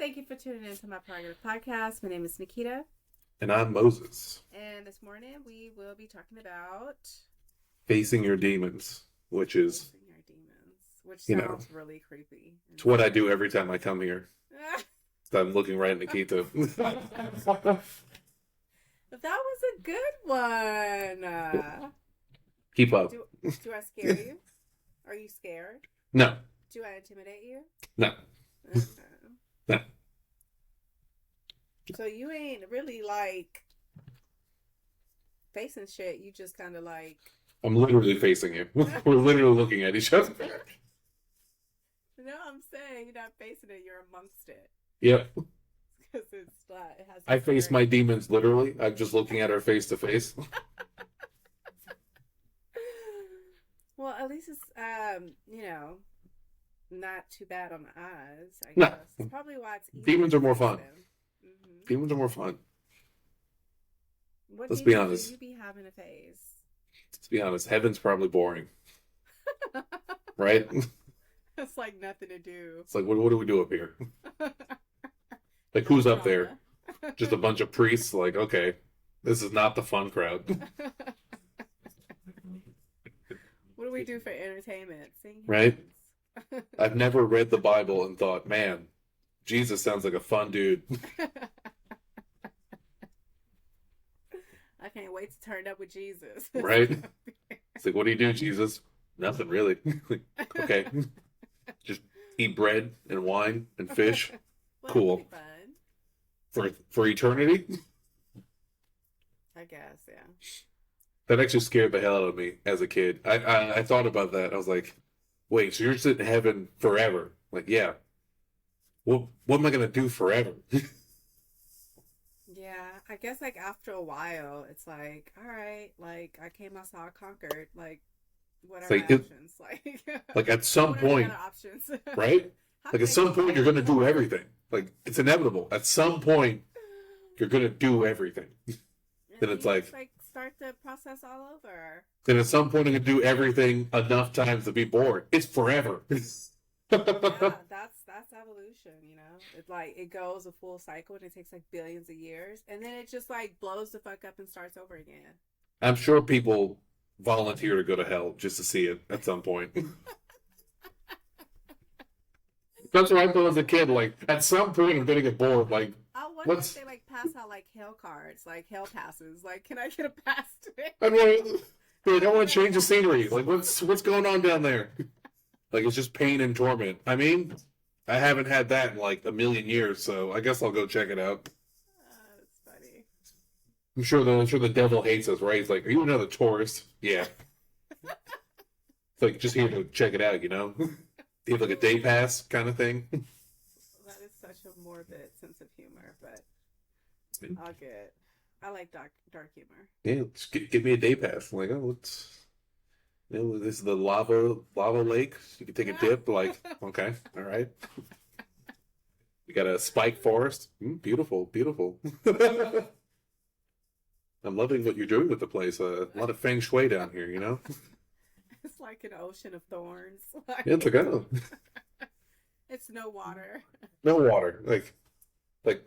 Thank you for tuning in to my prerogative podcast. My name is Nikita. And I'm Moses. And this morning we will be talking about facing your demons, which is, facing our demons, which sounds really creepy. It's what I do every time I come here. So I'm looking right at Nikita. But that was a good one. Keep up. Do I scare you? Are you scared? No. Do I intimidate you? No. No. So you ain't really like facing shit. You just kind of like. I'm literally facing you. We're literally looking at each other. No, I'm saying you're not facing it. You're amongst it. Yep. Because it's not. It has. I face my demons literally. I'm just looking at her face to face. Well, at least it's not too bad on the eyes. I No. guess it's probably why it's easy. Demons are more fun. Mm-hmm. Demons are more fun. What Let's be demons honest. do you be having a face? Let's be honest. Heaven's probably boring. Right? It's like nothing to do. It's like, what do we do up here? Like, who's up there? Just a bunch of priests? Like, okay, this is not the fun crowd. What do we do for entertainment? Sing Right? hymns. I've never read the Bible and thought, man, Jesus sounds like a fun dude. I can't wait to turn up with Jesus. Right? It's like, what do you do, Jesus? Nothing really. Okay. Just eat bread and wine and fish. Well, Cool. that'd be fun. For eternity? I guess, yeah. That actually scared the hell out of me as a kid. I thought about that. I was like, wait, so you're sitting in heaven forever? Like, yeah. What am I going to do forever? Yeah, I guess like after a while, it's like, all right, like I came, I saw, I conquered. Like, what are Like, my options? Like at some what are the point, other options? right? How Like can at I some get point, you're there? going to do everything. Like, it's inevitable. At some point, you're going to do everything. And Then it's you like, just, start the process all over. then at some point, you can do everything enough times to be bored. It's forever. Yeah, that's evolution, you know. It's like it goes a full cycle and it takes like billions of years, and then it just like blows the fuck up and starts over again. I'm sure people volunteer to go to hell just to see it at some point. That's what I thought as a kid. Like, at some point, I'm going to get bored. Like, I wonder What's- if they like pass out like hell cards, like hell passes. Like, can I get a pass to it? I don't want to change the scenery. Like, what's going on down there? Like, it's just pain and torment. I mean, I haven't had that in like a million years, so I guess I'll go check it out. That's funny. I'm sure the devil hates us, right? He's like, are you another tourist? Yeah. It's like, just here to check it out, you know? Do you have like a day pass kind of thing? That is such a morbid sense of humor, but I'll get. I like dark humor. Yeah, just give me a day pass. I'm like, oh, this is the lava lake. You can take a dip. Like, okay, all right. We got a spike forest. Beautiful, beautiful. I'm loving what you're doing with the place. A lot of feng shui down here, you know? It's like an ocean of thorns. Like, Yeah, it's like, oh, it's no water. no water. Like,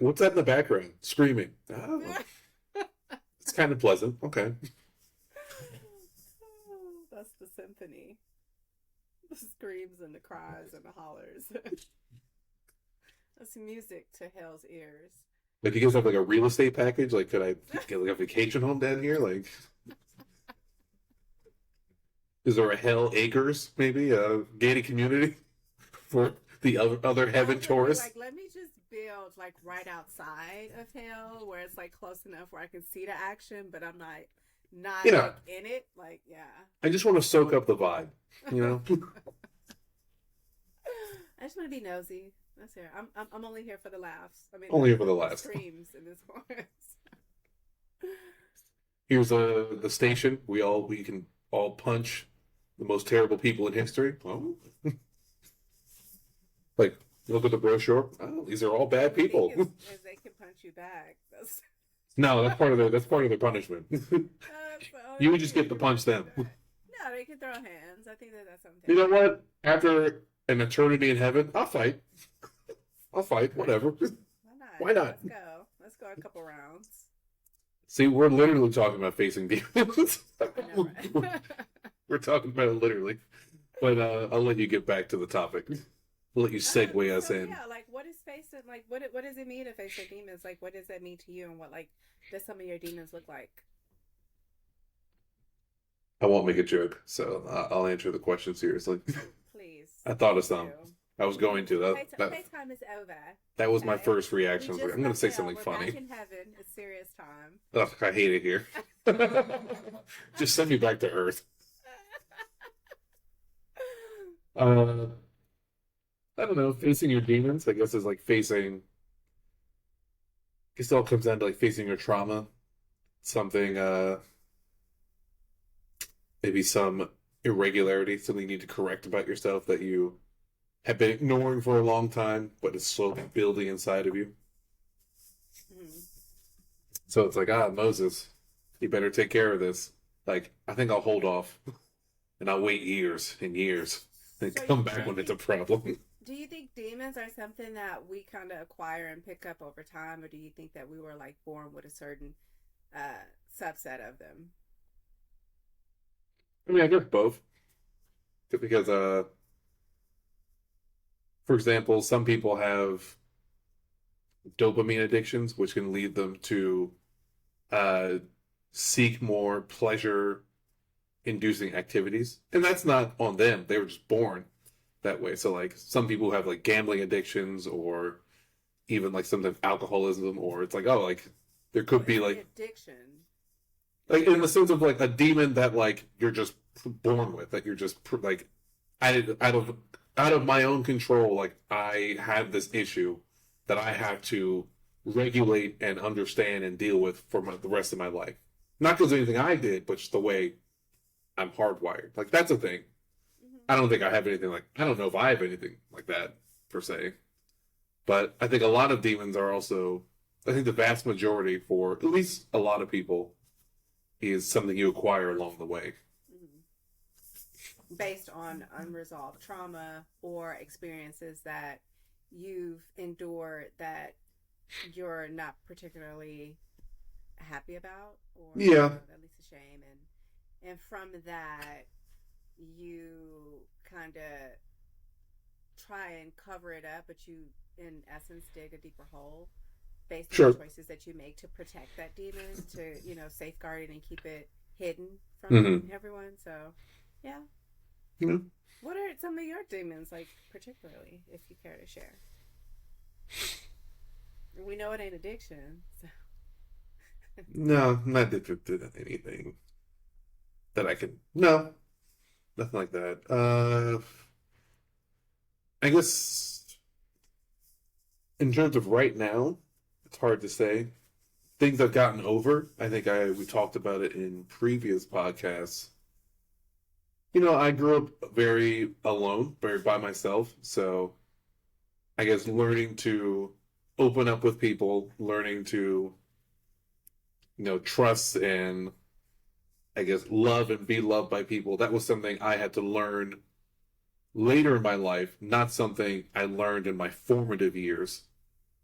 what's that in the background? Screaming. Oh, it's kind of pleasant. Okay. That's the symphony. The screams and the cries and the hollers. That's music to hell's ears. Like, you guys have like a real estate package? Like, could I get like a vacation home down here? Like, is there a Hell Acres, maybe? A gated community for the other heaven tourists? Like, let me just build like right outside of hell where it's like close enough where I can see the action, but I'm not You know. like in it. Like, yeah. I just want to soak up the vibe, you know? I just want to be nosy. That's here. I'm only here for the laughs. I mean, Only here for the laughs. Screams in this chorus. Here's the station. We can all punch the most terrible people in history. Oh. Like, look at the brochure. Oh, these are all bad people. The thing is they can punch you back. That's No, that's part of their punishment. You would just get to punch them. No, they can throw hands. I think that's something. You know what? After an eternity in heaven, I'll fight. I'll fight. Whatever. Why not? Why not? Let's go a couple rounds. See, we're literally talking about facing demons. I know, right? We're talking about it literally. But I'll let you get back to the topic. I'll let you segue us in. Yeah, like what is facing? Like what does it mean to face your demons? Like what does that mean to you? And what like does some of your demons look like? I won't make a joke, so I'll answer the question seriously. Please. I thought of some. I was going to. Playtime is over. That was my first reaction. I was like, I'm going to say hell. something We're funny. back in heaven. It's serious time. Ugh, I hate it here. Just send me back to Earth. I don't know. Facing your demons, I guess, is like facing. I guess it all comes down to like facing your trauma. Something, maybe some irregularity, something you need to correct about yourself that you have been ignoring for a long time, but it's slowly building inside of you. Mm-hmm. So it's like, Moses, you better take care of this. Like, I think I'll hold off, and I'll wait years and years, and come back when it's a problem. Do you think demons are something that we kind of acquire and pick up over time, or do you think that we were like born with a certain subset of them? I mean, I guess both. Because, for example, some people have dopamine addictions, which can lead them to seek more pleasure-inducing activities. And that's not on them. They were just born that way. So, like, some people have, like, gambling addictions or even, like, sometimes alcoholism, or it's like, like, there could be, like... addiction. Like, in the sense of, like, a demon that, like, you're just born with, that you're just, like, out of my own control, like, I have this issue that I have to regulate and understand and deal with for the rest of my life. Not because of anything I did, but just the way I'm hardwired. Like, that's a thing. Mm-hmm. I don't think I have anything like... I don't know if I have anything like that, per se. But I think a lot of demons are also... I think the vast majority, for at least a lot of people, is something you acquire along the way. Based on unresolved trauma or experiences that you've endured that you're not particularly happy about, or at least ashamed, and from that you kind of try and cover it up, but you in essence dig a deeper hole based on the choices that you make to protect that demon, to safeguard it and keep it hidden from everyone. So yeah. What are some of your demons, like, particularly, if you care to share? We know it ain't addiction. So. No, I'm not addicted to anything that I can... No, nothing like that. I guess in terms of right now, it's hard to say. Things I've gotten over, I think we talked about it in previous podcasts. I grew up very alone, very by myself. So I guess learning to open up with people, learning to, trust and, I guess, love and be loved by people, that was something I had to learn later in my life, not something I learned in my formative years.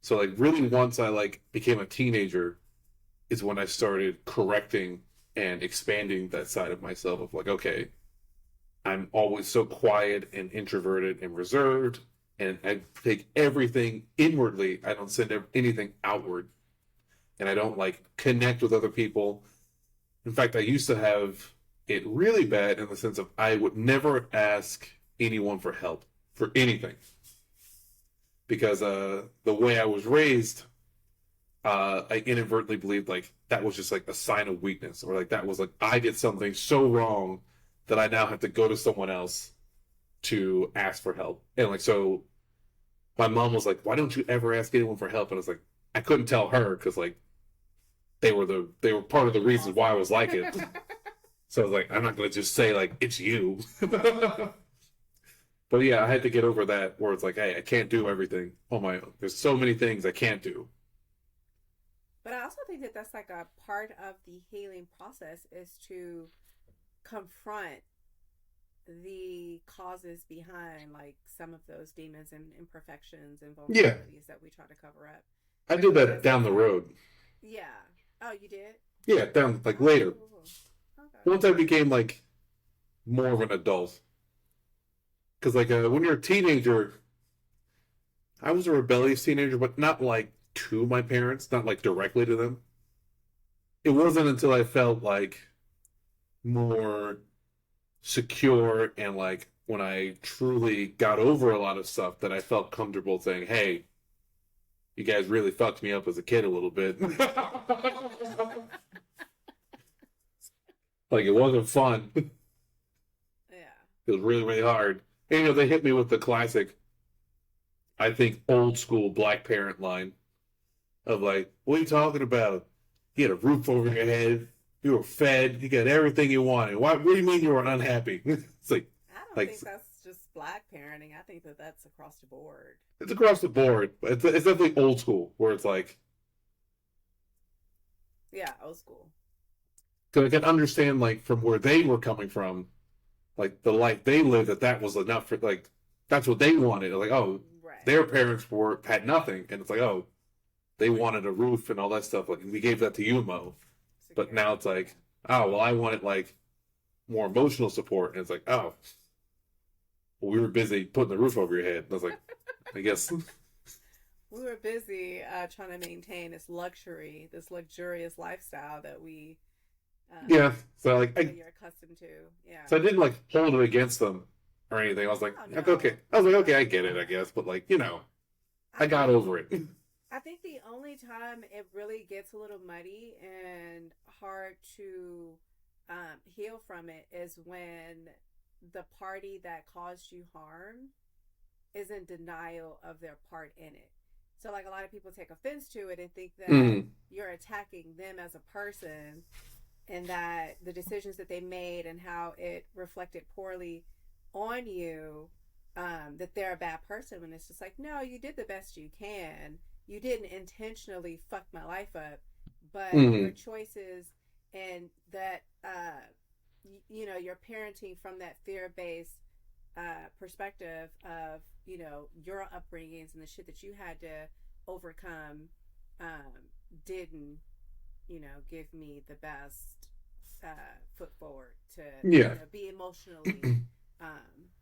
So, like, really once I, like, became a teenager is when I started correcting and expanding that side of myself of, like, okay, I'm always so quiet and introverted and reserved, and I take everything inwardly. I don't send anything outward, and I don't, like, connect with other people. In fact, I used to have it really bad in the sense of I would never ask anyone for help for anything, because the way I was raised, I inadvertently believed, like, that was just, like, a sign of weakness, or, like, that was, like, I did something so wrong that I now have to go to someone else to ask for help. And, like, so my mom was like, why don't you ever ask anyone for help? And I was like, I couldn't tell her because, like, they were part of the reasons why I was like it. So I was like, I'm not going to just say, like, it's you. But yeah, I had to get over that where it's like, hey, I can't do everything on my own. There's so many things I can't do. But I also think that that's like a part of the healing process, is to confront the causes behind like some of those demons and imperfections and Yeah, vulnerabilities that we try to cover up. I did that Because down it's the like, road. yeah. Oh, you did? Yeah, down like Oh, later. cool. Okay. Once I became like more of an adult, because like when you're a teenager, I was a rebellious teenager, but not like to my parents, not like directly to them. It wasn't until I felt like more secure and like when I truly got over a lot of stuff that I felt comfortable saying, "Hey, you guys really fucked me up as a kid a little bit." Like it wasn't fun. Yeah. It was really, really hard. And, they hit me with the classic, I think, old school black parent line of like, "What are you talking about? You had a roof over your head. You were fed. You got everything you wanted. What do you mean you were unhappy?" It's I don't like think that's just black parenting. I think that that's across the board. it's across the board. But it's definitely old school where it's like, Yeah, old school. because I can understand like from where they were coming from, like the life they lived, that was enough for like that's what they wanted. Like, oh, Right. their parents had nothing, and it's like, oh, they wanted a roof and all that stuff. Like, we gave that to you, Mo. But now Security. it's like, oh, well, I wanted like more emotional support, and it's like, oh, well, we were busy putting the roof over your head. And I was like, I guess, We were busy trying to maintain this luxury, this luxurious lifestyle that we yeah. So that you're accustomed to. Yeah. so I didn't like hold it against them or anything. I was like, Oh okay. no. I was like, okay, I No. get it, I guess. But like, I I got think over it. I think the only time it really gets a little muddy and hard to heal from it is when the party that caused you harm is in denial of their part in it. So, like, a lot of people take offense to it and think that Mm, you're attacking them as a person and that the decisions that they made and how it reflected poorly on you, that they're a bad person. When it's just like, no, you did the best you can. You didn't intentionally fuck my life up, but your mm, choices and that, you're parenting from that fear based perspective of, your upbringings and the shit that you had to overcome, didn't, give me the best foot forward to, yeah. be emotionally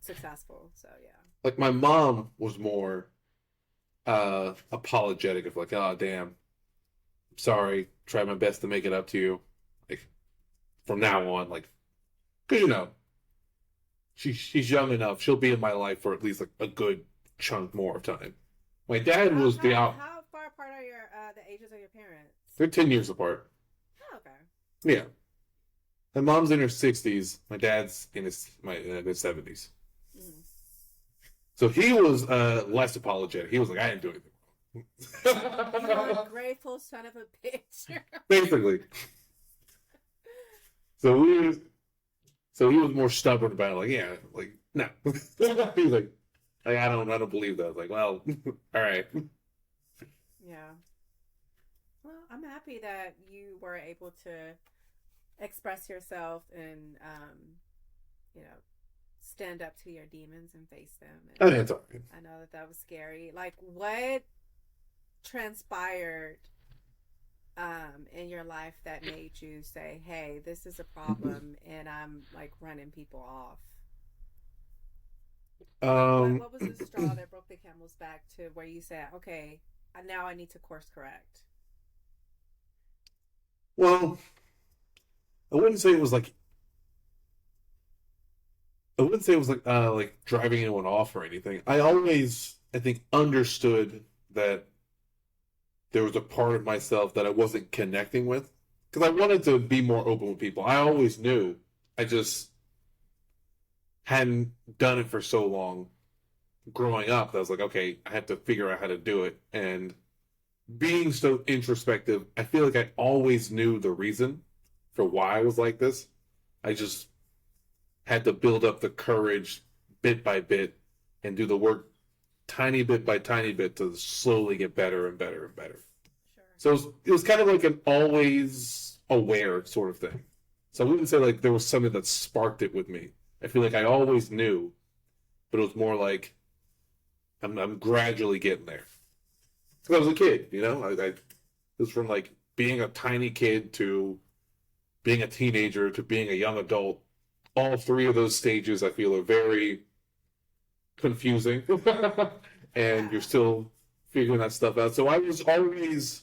successful. So yeah. Like my mom was more apologetic of like, oh damn, sorry, try my best to make it up to you. Like from now on, like, because she's young enough, she'll be in my life for at least like a good chunk more of time. My dad How was the how out. how far apart are your the ages of your parents? They're 10 years apart. Oh, okay. Yeah, my mom's in her 60s. My dad's in his 70s. Mm-hmm. So he was less apologetic. He was like, I didn't do anything You're a wrong. grateful son of a bitch. Basically. So we so he was more stubborn about it, like, yeah, like no. He's like I don't believe that. I was like, well, all right. Yeah. Well, I'm happy that you were able to express yourself and, you know, stand up to your demons and face them. And I think it's all right. I know that that was scary. Like, what transpired in your life that made you say, "Hey, this is a problem," and I'm like running people off? Like, what Um, what was the straw that broke the camel's back to where you said, "Okay, now I need to course correct"? well, I wouldn't say it was like I wouldn't say it was like driving anyone off or anything. I always I think understood that there was a part of myself that I wasn't connecting with because I wanted to be more open with people. I always knew. I just hadn't done it for so long growing up that I was like, okay, I had to figure out how to do it. And being so introspective, I feel like I always knew the reason for why I was like this. I just had to build up the courage bit by bit and do the work tiny bit by tiny bit to slowly get better and better and better. Sure. So it was kind of like an always aware sort of thing. So I wouldn't say like there was something that sparked it with me. I feel like I always knew, but it was more like I'm gradually getting there. Because I was a kid, you know. It was from like being a tiny kid to being a teenager to being a young adult. All three of those stages, I feel, are very confusing, and you're Yeah. still figuring that stuff out. So I was always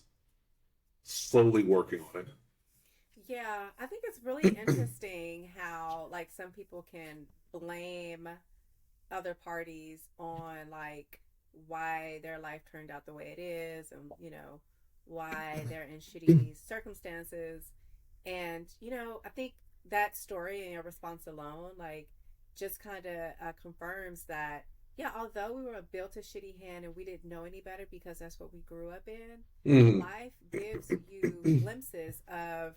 slowly working on it. Yeah, I think it's really interesting how like some people can blame other parties on like why their life turned out the way it is, and why they're in shitty circumstances. And I think that story and your response alone like just kind of confirms that, yeah, although we were built a shitty hand and we didn't know any better because that's what we grew up in, Mm. life gives you glimpses of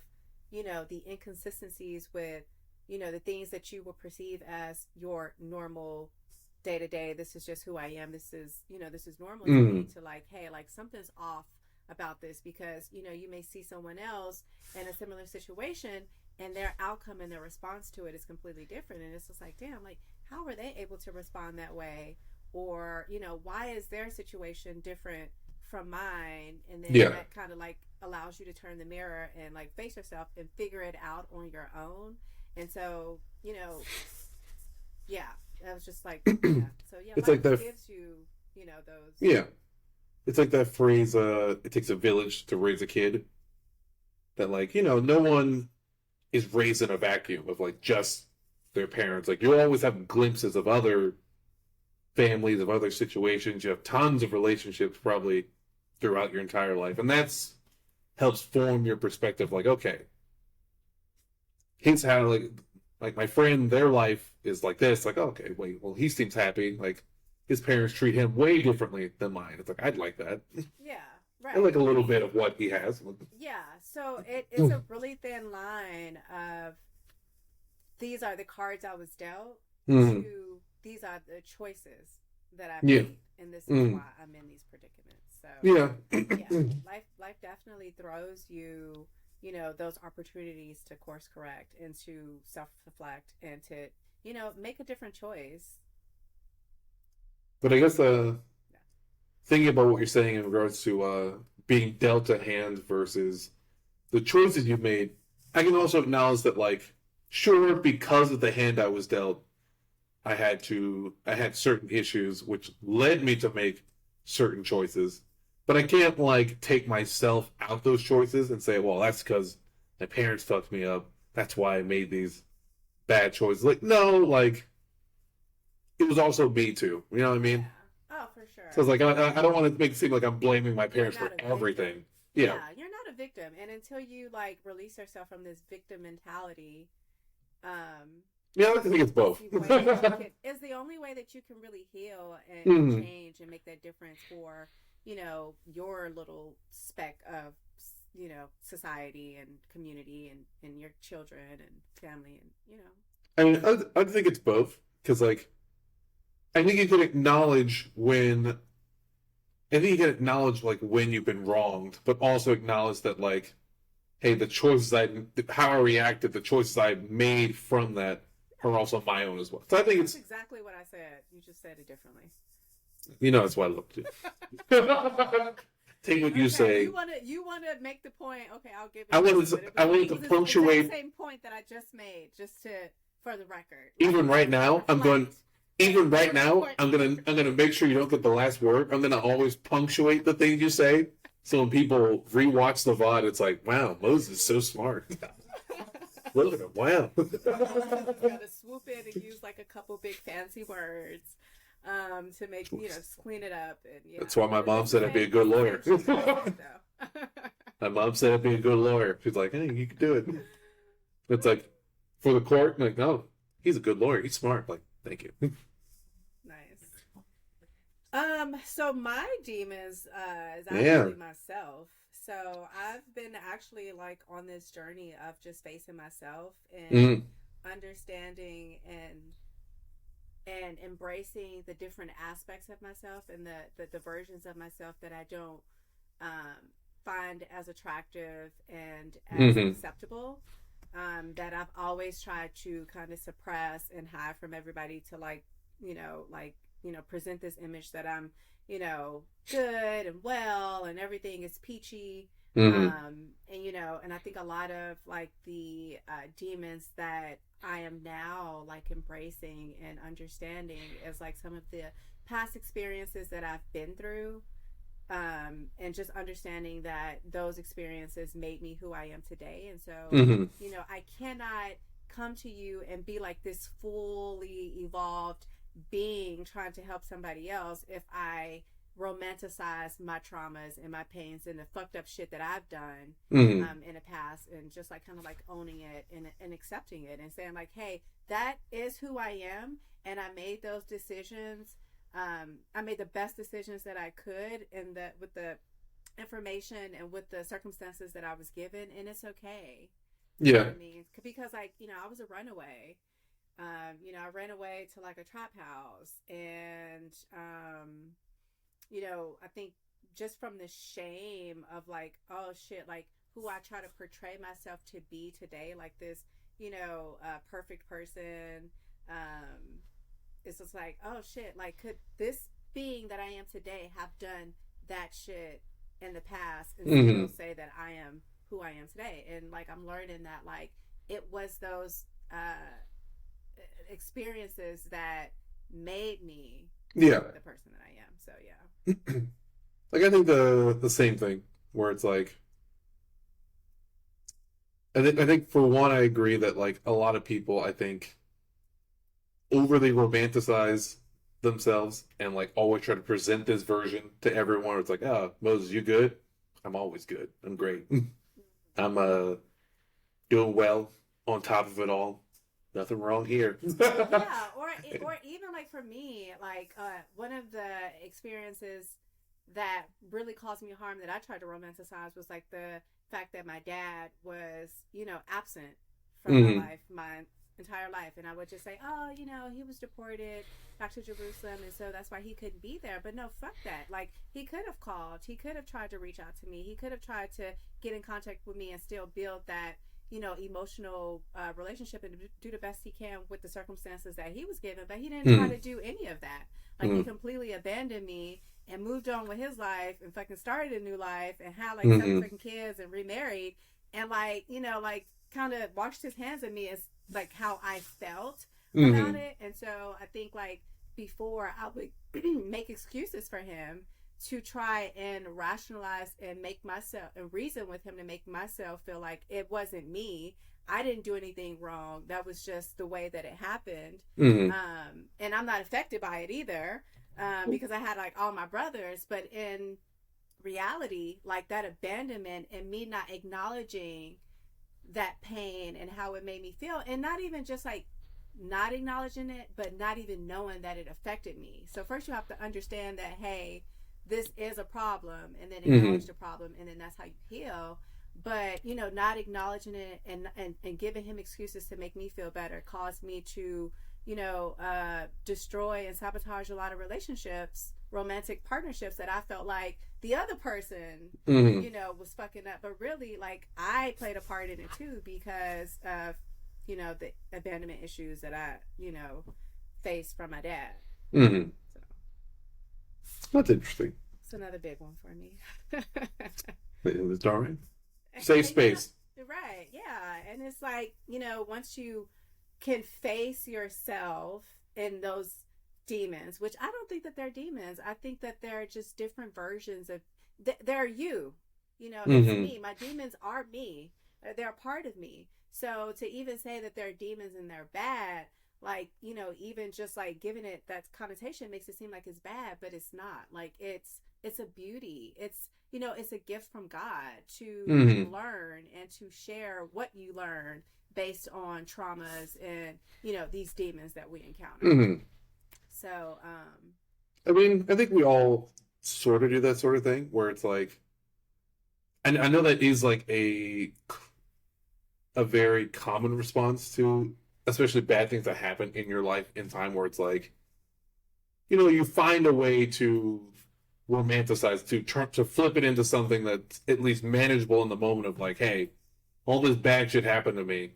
the inconsistencies with the things that you will perceive as your normal day to day. This is just who I am. This is normal to me, Mm. to like, hey, like something's off about this, because you may see someone else in a similar situation and their outcome and their response to it is completely different, and it's just like, damn, like how were they able to respond that way? Or why is their situation different from mine? And then Yeah, that kind of like allows you to turn the mirror and like face yourself and figure it out on your own. And so yeah, I was just like, yeah, so yeah, it's life like that. gives you those. Yeah, it's like that phrase. It takes a village to raise a kid. That like no one is raised in a vacuum of like just their parents. Like you always have glimpses of other families, of other situations. You have tons of relationships probably throughout your entire life, and that's helps form your perspective. Like, okay, his how like my friend, their life is like this. Like, okay, wait, well, he seems happy. Like his parents treat him way differently than mine. It's like I'd like that. Yeah, I like right. a little bit of what he has. Yeah, so it's a really thin line of these are the cards I was dealt, Mm. to these are the choices that I Yeah. made, and this is Mm. why I'm in these predicaments. So Yeah. yeah, life definitely throws you those opportunities to course correct and to self reflect and to make a different choice. But I guess Yeah. thinking about what you're saying in regards to being dealt a hand versus the choices you've made, I can also acknowledge that, like, sure, because of the hand I was dealt, I had certain issues which led me to make certain choices. But I can't, like, take myself out those choices and say, well, that's because my parents fucked me up. That's why I made these bad choices. Like, no, like, it was also me too. You know what I mean? Yeah. Oh, for So it's sure. like I don't want to make it seem like I'm blaming my You're parents for not a victim. everything. Yeah, Yeah, you're not a victim, and until you like release yourself from this victim mentality, um, yeah. I like to think it's is both. the way that you can is the only way that you can really heal and Mm. change and make that difference for your little speck of society and community and your children and family, and I mean, I think it's both because, like, I think you can acknowledge when I think you can acknowledge like when you've been wronged, but also acknowledge that like, hey, the choices how I reacted, the choices I made from that are also my own as well. So I think that's it's exactly what I said. You just said it differently. that's what I look to. Take what you Okay, say. you wanna make the point. Okay, I'll give I it to you. wanted But to, I wanted to it was the exact punctuate same point that I just made, just to for the record. Like even right now. I'm going. reflect. Even right Very now, important. I'm gonna make sure you don't get the last word. I'm gonna always punctuate the things you say, so when people rewatch the VOD, it's like, wow, Moses is so smart. Look at him, wow. Gotta swoop in and use like a couple big fancy words to make just clean it up, and yeah. That's why my But mom it's the said I'd be a same. good It's the lawyer. same shit that I said though. My mom said I'd be a good lawyer. She's like, hey, you can do it. It's like for the court, I'm like, no, he's a good lawyer. He's smart. Like, thank you. Nice. So my demons is Yeah. actually myself. So I've been actually like on this journey of just facing myself and Mm. understanding and embracing the different aspects of myself and the versions of myself that I don't find as attractive and as Hmm. acceptable. that I've always tried to kind of suppress and hide from everybody to present this image that I'm, good and well and everything is peachy. Mm-hmm. And I think a lot of like the demons that I am now like embracing and understanding is like some of the past experiences that I've been through, and just understanding that those experiences made me who I am today. And so, Mm-hmm. I cannot come to you and be like this fully evolved being trying to help somebody else if I romanticize my traumas and my pains and the fucked up shit that I've done Mm-hmm. in the past, and just like kind of like owning it and accepting it and saying like, hey, that is who I am, and I made those decisions. I made the best decisions that I could in the with the information and with the circumstances that I was given, and it's okay. You know Yeah. what I mean? Because like I was a runaway. I ran away to like a trap house, and I think just from the shame of like, oh shit, like who I try to portray myself to be today, like this, perfect person. Um, it's just like, oh shit, like could this being that I am today have done that shit in the past and Mm-hmm. still say that I am who I am today? And like I'm learning that like it was those experiences that made me Yeah. the person that I am. So yeah. Like I think the same thing where it's like I think for one I agree that like a lot of people I think overly romanticize themselves and like always try to present this version to everyone. It's like, oh, Moses, you good? I'm always good. I'm great. I'm doing well on top of it all. Nothing wrong here. Yeah, or even like for me, like one of the experiences that really caused me harm that I tried to romanticize was like the fact that my dad was, absent from my Mm-hmm. life my entire life. And I would just say, oh, he was deported back to Jerusalem. And so that's why he couldn't be there. But no, fuck that. Like, he could have called. He could have tried to reach out to me. He could have tried to get in contact with me and still build that, emotional relationship and do the best he can with the circumstances that he was given. But he didn't try Mm-hmm. to do any of that. Like, he completely abandoned me and moved on with his life and fucking started a new life and had like seven Mm-hmm. fucking kids and remarried and like like kind of washed his hands at me as like how I felt about Mm-hmm. it. And so I think like before I would make excuses for him to try and rationalize and make myself and reason with him to make myself feel like it wasn't me. I didn't do anything wrong. That was just the way that it happened. Mm-hmm. And I'm not affected by it either, because I had like all my brothers. But in reality, like that abandonment and me not acknowledging that pain and how it made me feel, and not even just like not acknowledging it, but not even knowing that it affected me. So first you have to understand that, hey, this is a problem, and then Mm-hmm. acknowledge the problem, and then that's how you heal. But not acknowledging it and giving him excuses to make me feel better caused me to destroy and sabotage a lot of relationships, romantic partnerships that I felt like the other person Mm-hmm. was fucking up. But really, like, I played a part in it too because of, the abandonment issues that I, faced from my dad. Mm-hmm. So That's interesting. it's another big one for me. It's all right. Safe And, space. right. Yeah. And it's like, once you can face yourself in those demons, which I don't think that they're demons. I think that they're just different versions of, they're you. It's Mm-hmm. me. My demons are me. They're a part of me. So to even say that they're demons and they're bad, like, even just like giving it that connotation makes it seem like it's bad, but it's not. Like it's a beauty. It's a gift from God to Mm-hmm. learn and to share what you learn based on traumas and these demons that we encounter. Mm-hmm. So I mean, I think we all sort of do that sort of thing where it's like, and I know that is like a very common response to especially bad things that happen in your life in time where it's like, you find a way to romanticize to flip it into something that's at least manageable in the moment of like, hey, all this bad shit happened to me.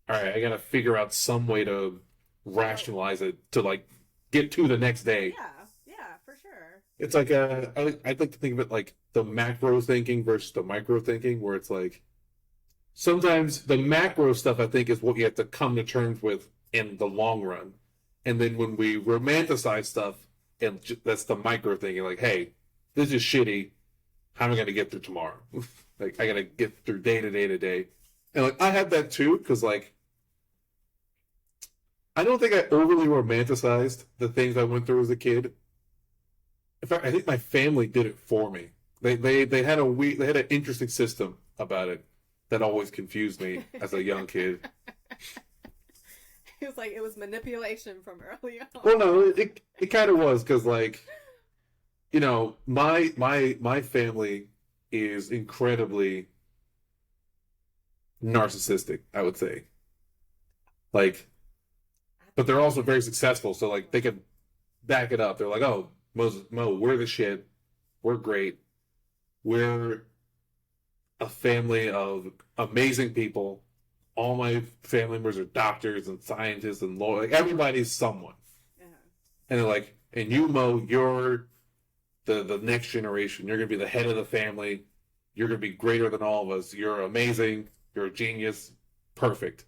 All right, I gotta figure out some way to rationalize it to like get to the next day. Yeah, yeah, for sure. It's like I'd like to think of it like the macro thinking versus the micro thinking, where it's like sometimes the macro stuff I think is what you have to come to terms with in the long run, and then when we romanticize stuff, and that's the micro thinking, like, hey, this is shitty. How am I gonna get through tomorrow? Like I gotta get through day to day to day, and like I have that too because like I don't think I overly romanticized the things I went through as a kid. In fact, I think my family did it for me. They had they had an interesting system about it that always confused me as a young kid. It was like it was manipulation from early on. Well, no, it kind of was because like you know my family is incredibly narcissistic. I would say like, but they're also very successful. So like they can back it up. They're like, oh, Mo, we're the shit. We're great. We're a family of amazing people. All my family members are doctors and scientists and lawyers. Like, everybody's someone. Uh-huh. And they're like, and you, Mo, you're the next generation. You're going to be the head of the family. You're going to be greater than all of us. You're amazing. You're a genius. Perfect.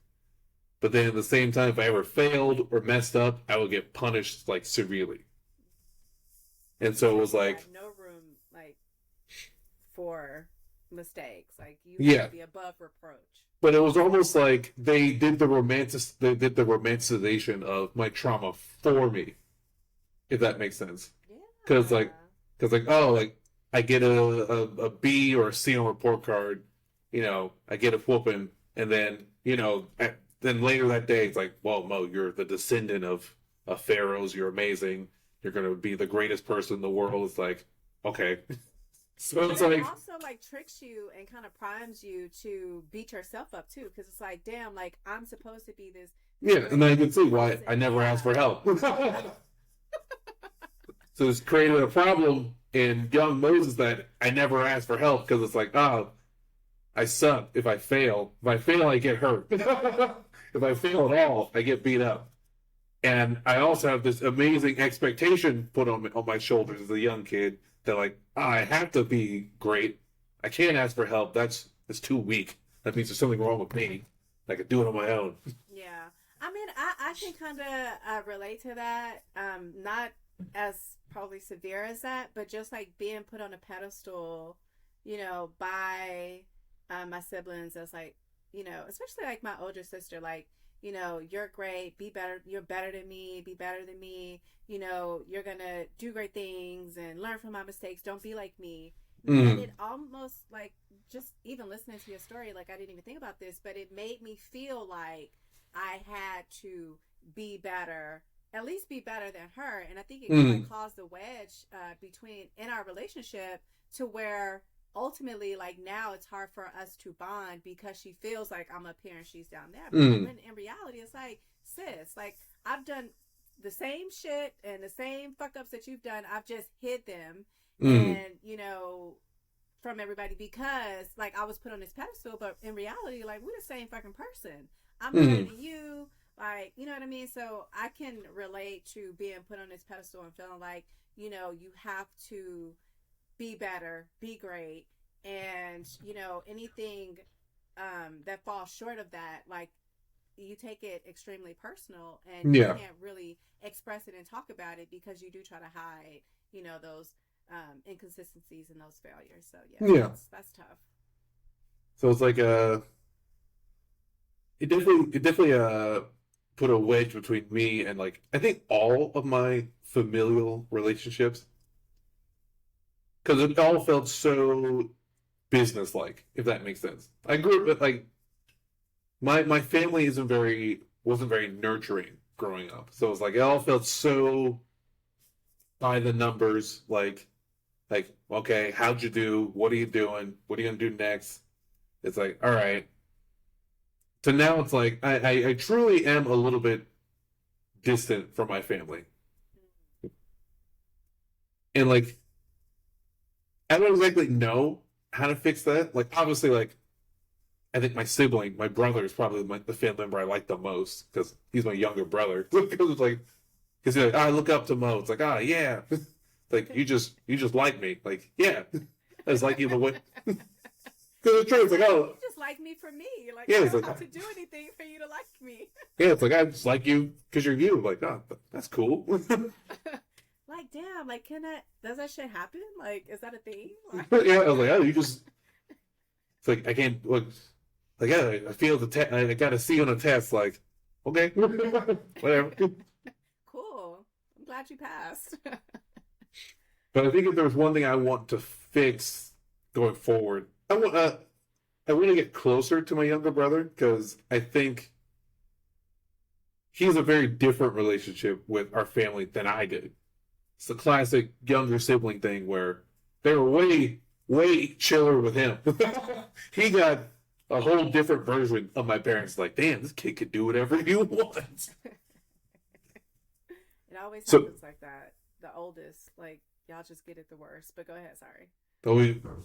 But then at the same time, if I ever failed or messed up, I would get punished like severely. And so it was like no room like for mistakes. Like you have to be above reproach. But it was almost like they did the romanticization of my trauma for me, if that makes sense. Yeah. Because oh, like I get a B or a C on a report card, you know, I get a whooping, and then you know, then later that day it's like, well, Mo, you're the descendant of pharaohs. You're amazing. You're gonna be the greatest person in the world. It's like, okay. So it's like, it also like tricks you and kind of primes you to beat yourself up too, because it's like, damn, like I'm supposed to be this. Yeah, and then you can see why I never asked for help. So it's created a problem in young Moses that I never asked for help because it's like, oh, I suck if I fail. If I fail, I get hurt. If I fail at all, I get beat up. And I also have this amazing expectation put on my shoulders as a young kid that like, oh, I have to be great. I can't ask for help. That's too weak. That means there's something wrong with me. I could do it on my own. Yeah. I mean, I can kind of relate to that. Not as probably severe as that, but just like being put on a pedestal, you know, by my siblings as like, you know, especially like my older sister, like, you know, you're great, be better, you're better than me, be better than me, you know, you're gonna do great things and learn from my mistakes, don't be like me. And it almost like, just even listening to your story, like I didn't even think about this, but it made me feel like I had to be better, at least be better than her. And I think it like caused a wedge between in our relationship to where ultimately, like now it's hard for us to bond because she feels like I'm up here and she's down there. But in reality, it's like, sis, like I've done the same shit and the same fuck ups that you've done. I've just hid them and, you know, from everybody because like I was put on this pedestal, but in reality, like we're the same fucking person. I'm better than you. Like, you know what I mean? So I can relate to being put on this pedestal and feeling like, you know, you have to be better, be great, and you know anything that falls short of that, like you take it extremely personal, and you can't really express it and talk about it because you do try to hide, you know, those inconsistencies and those failures. So that's tough. So it's like it definitely put a wedge between me and like I think all of my familial relationships. Because it all felt so business-like, if that makes sense. I grew up with like my family wasn't very nurturing growing up, so it was like it all felt so by the numbers. Like okay, how'd you do? What are you doing? What are you gonna do next? It's like all right. So now it's like I truly am a little bit distant from my family, and like. I don't exactly know how to fix that. Like, obviously, like, I think my brother is probably the family member I like the most because he's my younger brother. Because it's like, because he's like, I look up to Mo. It's like, yeah, like you just like me. Like, yeah, I just like you the way. Because it's true. It's like, you just like me for me. Like, yeah, I it's don't like, have to do anything for you to like me. yeah, it's like I just like you because you're you. Like, that's cool. Like, damn, like, does that shit happen? Like, is that a thing? Like, Yeah, I was like, you just. It's like I can't look. Like, yeah, I feel the test. I got to see on a test. Like, okay, whatever. cool. I'm glad you passed. But I think if there's one thing I want to fix going forward, I want to get closer to my younger brother because I think he has a very different relationship with our family than I did. It's the classic younger sibling thing where they were way chiller with him. He got a whole different version of my parents. Like, damn, this kid can do whatever he wants. It always happens like that. The oldest, like, y'all just get it the worst. But go ahead, sorry.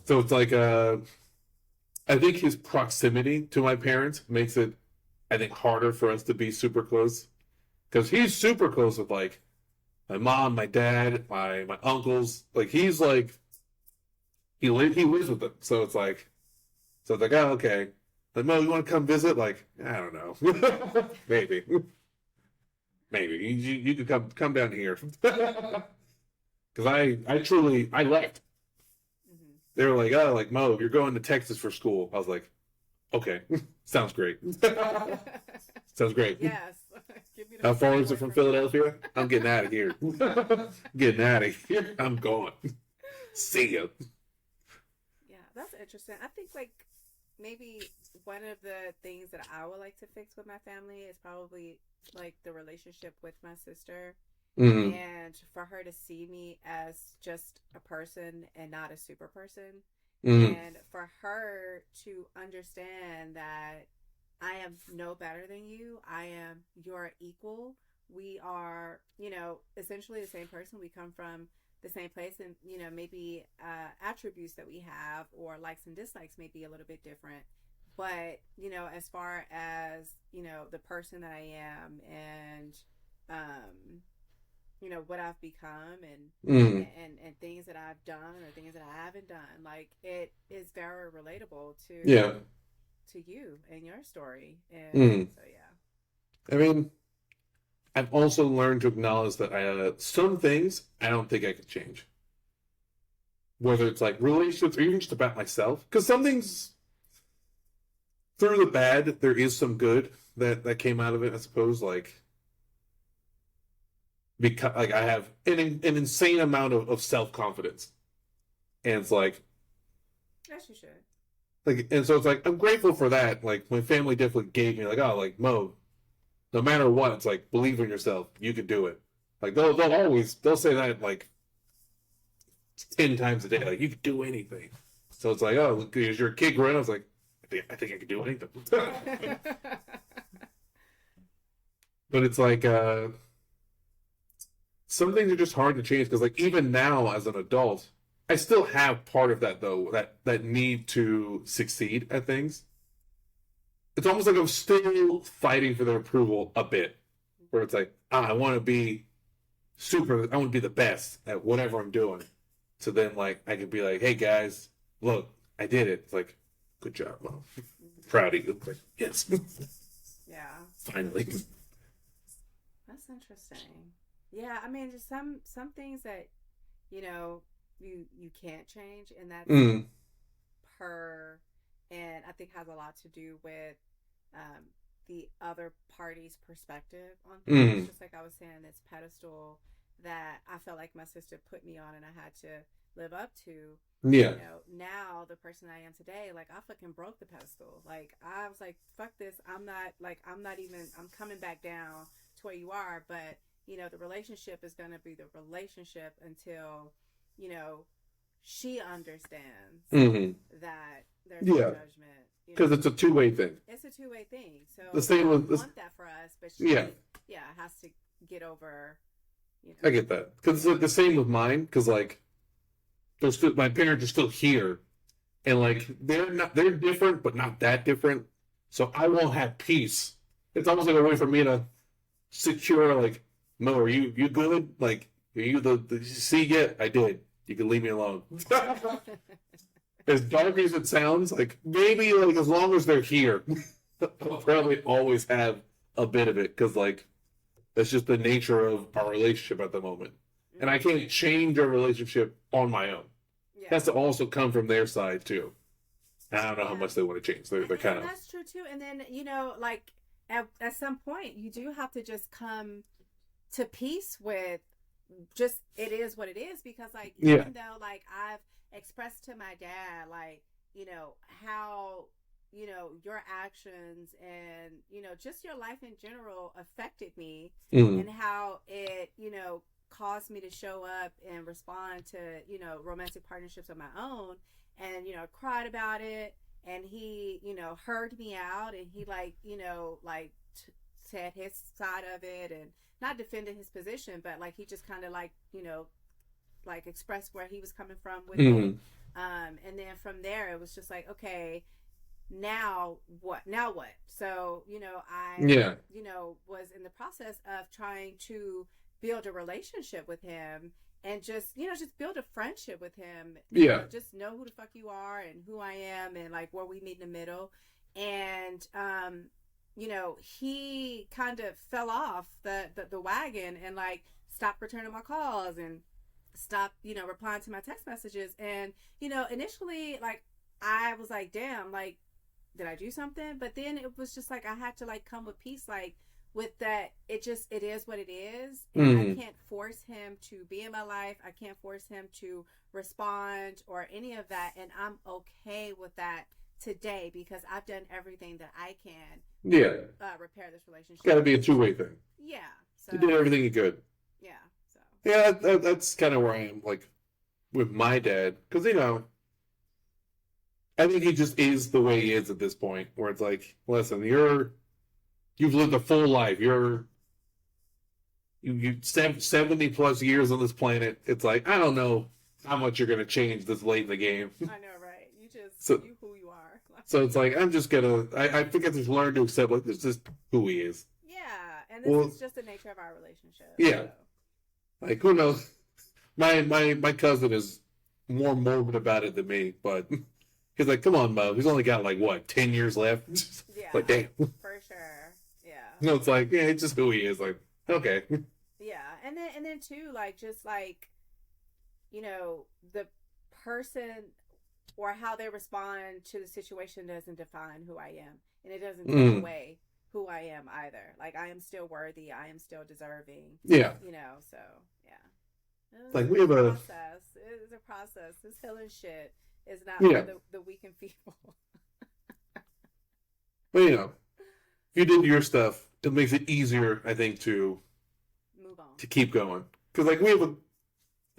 So it's like, I think his proximity to my parents makes it, I think, harder for us to be super close. Because he's super close with, like, my mom, my dad, my uncles. Like, he's like, he lives with them. So it's like, oh, okay. Like, Mo, you want to come visit? Like, I don't know. Maybe. You could come down here. Because I left. Mm-hmm. They were like, oh, like, Mo, you're going to Texas for school. I was like, okay, sounds great. Sounds great. Yes. How far is it from Philadelphia? I'm getting out of here. Getting out of here. I'm going. See ya. Yeah, that's interesting. I think, like, maybe one of the things that I would like to fix with my family is probably, like, the relationship with my sister. Mm-hmm. And for her to see me as just a person and not a super person. Mm-hmm. And for her to understand that I am no better than you. I am your equal. We are, essentially the same person. We come from the same place, and, maybe attributes that we have or likes and dislikes may be a little bit different. But, as far as, the person that I am and, what I've become and things that I've done or things that I haven't done, like, it is very relatable to you and your story. And so, yeah. I mean, I've also learned to acknowledge that some things I don't think I could change. Whether it's like relationships or even just about myself. Because some things, through the bad, there is some good that came out of it, I suppose. Like, because like I have an insane amount of self-confidence. And it's like, Yes, you should. Like, and so it's like, I'm grateful for that. Like, my family definitely gave me, like, oh, like, Mo, no matter what, it's like, believe in yourself. You can do it. Like, they'll say that, like, 10 times a day. Like, you can do anything. So it's like, oh, because you're a kid growing up, I was like, I think I can do anything. But it's like, some things are just hard to change. Because, like, even now as an adult, I still have part of that, though, that need to succeed at things. It's almost like I'm still fighting for their approval a bit. Where it's like, I want to be I want to be the best at whatever I'm doing. So then, like, I can be like, hey, guys, look, I did it. It's like, good job, Mom. Proud of you. Like, yes. Yeah. Finally. That's interesting. Yeah, I mean, just some things that, you can't change, and that's and I think has a lot to do with the other party's perspective on things. Just like I was saying, this pedestal that I felt like my sister put me on and I had to live up to. Yeah. Now the person I am today, like, I fucking broke the pedestal. Like, I was like, fuck this. I'm coming back down to where you are, but the relationship is going to be the relationship until, she understands that there's no judgment. Because it's a two-way thing. It's a two-way thing. So the same with want that for us, but she has to get over. I get that. Because it's like the same with mine. Because, like, my parents are still here. and like they're different, but not that different. So I won't have peace. It's almost like a way for me to secure, like, Mo, are you good? Like, are you the see yet? I did. You can leave me alone. As dark as it sounds, like maybe like as long as they're here, I'll probably always have a bit of it because like that's just the nature of our relationship at the moment, and I can't change our relationship on my own. Yeah. That's to also come from their side too. And I don't know how much they want to change. They're kind of that's true too. And then like at some point, you do have to just come to peace with just it is what it is because like even though like I've expressed to my dad like how your actions and just your life in general affected me and how it caused me to show up and respond to romantic partnerships of my own and cried about it and he heard me out and he said his side of it and not defended his position but like he just kind of like expressed where he was coming from with it and then from there it was just like okay now what so I was in the process of trying to build a relationship with him and just build a friendship with him just know who the fuck you are and who I am and like where we meet in the middle and he kind of fell off the wagon and like stopped returning my calls and stopped replying to my text messages and initially like I was like damn like did I do something but then it was just like I had to like come with peace like with that it is what it is and I can't force him to be in my life. I can't force him to respond or any of that and I'm okay with that today because I've done everything that I can repair this relationship. It's got to be a two-way thing. So you did everything you could. That's kind of where I am like with my dad because I think he just is the way he is at this point where it's like listen you've lived a full life. You 70 plus years on this planet. It's like, I don't know how much you're going to change this late in the game. I know, right? You who you are. So it's like, I'm just going to, I think I just learned to accept, like, this is who he is. Yeah. And this is just the nature of our relationship. Yeah. So. Like, who knows? My cousin is more morbid about it than me, but he's like, come on, Mo. He's only got, like, what, 10 years left? Yeah. Like, damn. For sure. No, it's like, yeah, it's just who he is. Like, okay. Yeah, and then too, like, just like, the person or how they respond to the situation doesn't define who I am, and it doesn't take away who I am either. Like, I am still worthy. I am still deserving. Yeah. So yeah. Like we have a process. It's a process. This healing shit is not for the weak and feeble. Well, if you did your stuff, it makes it easier, I think, to move on, to keep going. Because like we have a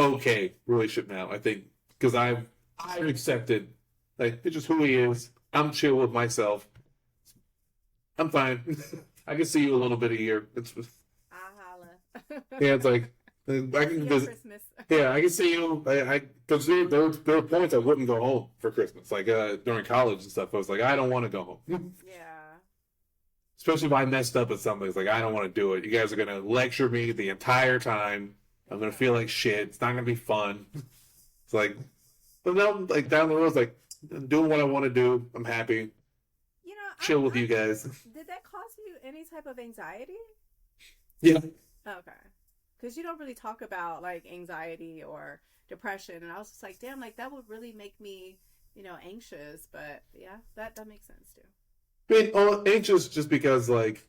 okay relationship now, I think, because I've accepted like it's just who he is. I'm chill with myself. I'm fine. I can see you a little bit a year. It's holla. Yeah, it's like I can visit. Christmas. Yeah, I can see you. Because there were points I wouldn't go home for Christmas, like during college and stuff. I was like, I don't want to go home. Yeah. Especially if I messed up at something. It's like, I don't want to do it. You guys are going to lecture me the entire time. I'm going to feel like shit. It's not going to be fun. It's like, but now, like, down the road, it's like, I'm doing what I want to do. I'm happy. Chill with you guys. Did that cause you any type of anxiety? Yeah. Okay. Because you don't really talk about, like, anxiety or depression. And I was just like, damn, like, that would really make me, anxious. But, yeah, that makes sense, too. I mean, anxious just because, like,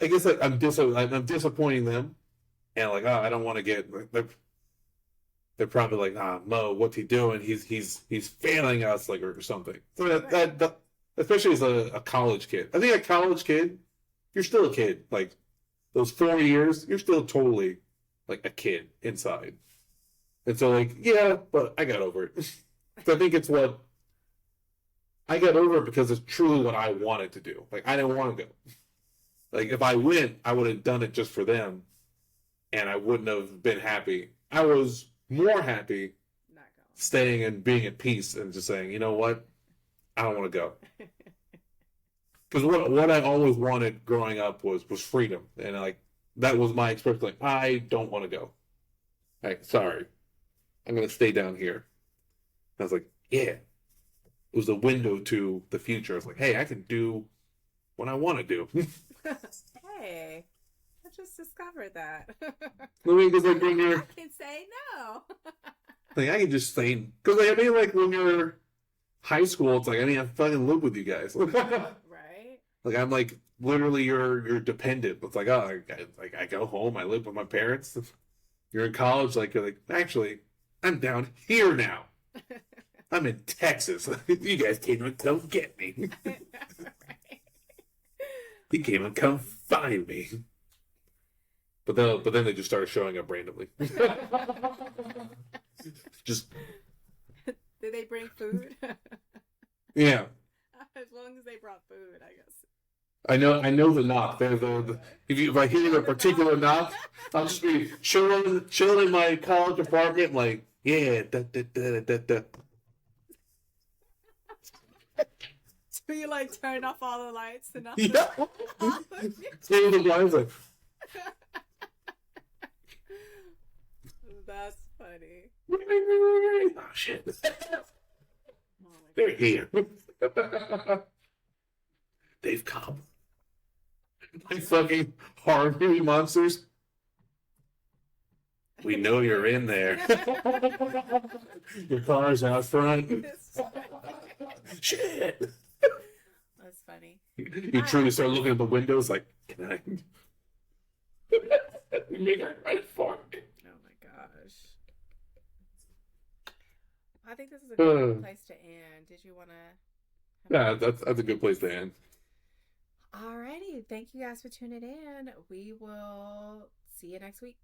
I guess like, I'm disappointing them, and like, oh, I don't want to get. They're probably like, ah, Mo, what's he doing? He's failing us, like, or something. So that especially as a college kid. I think a college kid, you're still a kid. Like those 4 years, you're still totally like a kid inside. And so, like, yeah, but I got over it. So I think it's what. I got over it because it's truly what I wanted to do. Like, I didn't want to go. Like, if I went, I would have done it just for them, and I wouldn't have been happy. I was more happy staying and being at peace and just saying, you know what, I don't want to go. Because what I always wanted growing up was freedom, and like that was my expression. Like, I don't want to go. Like, sorry, I'm gonna stay down here. I was like, yeah, it was a window to the future. I was like, hey, I can do what I want to do. Hey, I just discovered that. I mean, because like when you're, I can say no. like, I can just say, because like, I mean, like when you're high school, it's like, I mean, I fucking live with you guys. Right? Like I'm like literally your dependent. It's like, oh, I go home, I live with my parents. You're in college, like you're like, actually, I'm down here now. I'm in Texas. You guys came and come get me. Right. You came and come find me. But then they just started showing up randomly. Just Did they bring food? yeah. As long as they brought food, I guess. I know the knock. If I hear a particular knock, I'll just be chilling in my college apartment, like, yeah, da, da, da, da, da. So you like turned off all the lights and all Yeah. Close the blinds, like, That's funny. oh shit. Oh my They're here. They've come. My fucking horror movie monsters. We know you're in there. Your car's out front. Shit. That's funny. You truly start looking at the windows like, can I? Make it right for me. Oh my gosh. I think this is a good place to end. Did you want to? Yeah, that's a good place to end. Alrighty. Thank you guys for tuning in. We will see you next week.